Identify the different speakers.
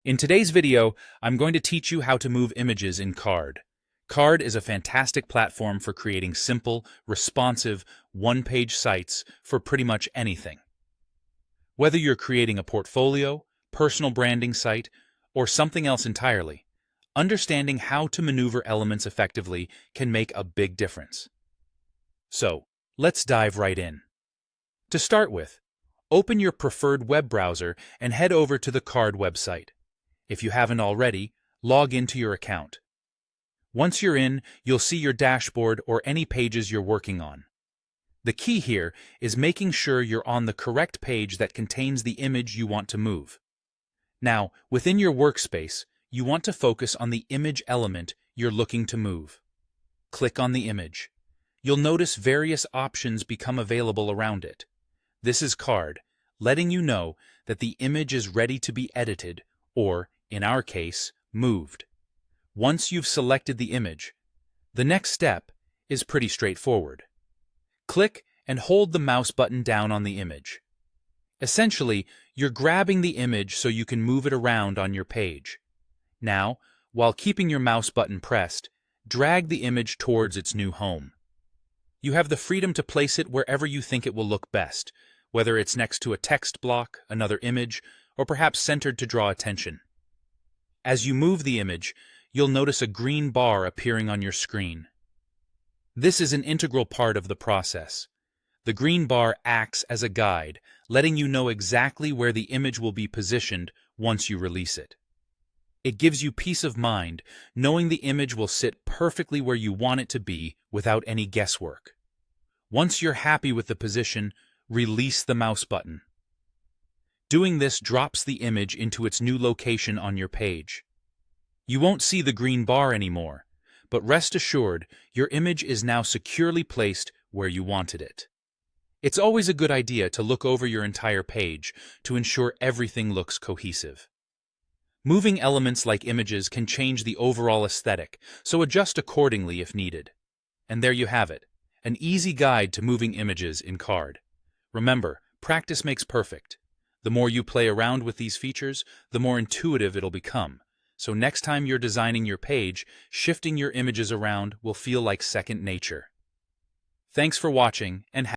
Speaker 1: In today's video, I'm going to teach you how to move images in Carrd. Carrd is a fantastic platform for creating simple, responsive, one-page sites for pretty much anything. Whether you're creating a portfolio, personal branding site, or something else entirely, understanding how to maneuver elements effectively can make a big difference. So, let's dive right in. To start with, open your preferred web browser and head over to the Carrd website. If you haven't already, log into your account. Once you're in, you'll see your dashboard or any pages you're working on. The key here is making sure you're on the correct page that contains the image you want to move. Now, within your workspace, you want to focus on the image element you're looking to move. Click on the image. You'll notice various options become available around it. This is Carrd, letting you know that the image is ready to be edited, or, in our case, moved. Once you've selected the image, the next step is pretty straightforward. Click and hold the mouse button down on the image. Essentially, you're grabbing the image so you can move it around on your page. Now, while keeping your mouse button pressed, drag the image towards its new home. You have the freedom to place it wherever you think it will look best, whether it's next to a text block, another image, or perhaps centered to draw attention. As you move the image, you'll notice a green bar appearing on your screen. This is an integral part of the process. The green bar acts as a guide, letting you know exactly where the image will be positioned once you release it. It gives you peace of mind, knowing the image will sit perfectly where you want it to be without any guesswork. Once you're happy with the position, release the mouse button. Doing this drops the image into its new location on your page. You won't see the green bar anymore, but rest assured, your image is now securely placed where you wanted it. It's always a good idea to look over your entire page to ensure everything looks cohesive. Moving elements like images can change the overall aesthetic, so adjust accordingly if needed. And there you have it, an easy guide to moving images in Carrd. Remember, practice makes perfect. The more you play around with these features, the more intuitive it'll become. So next time you're designing your page, shifting your images around will feel like second nature. Thanks for watching, and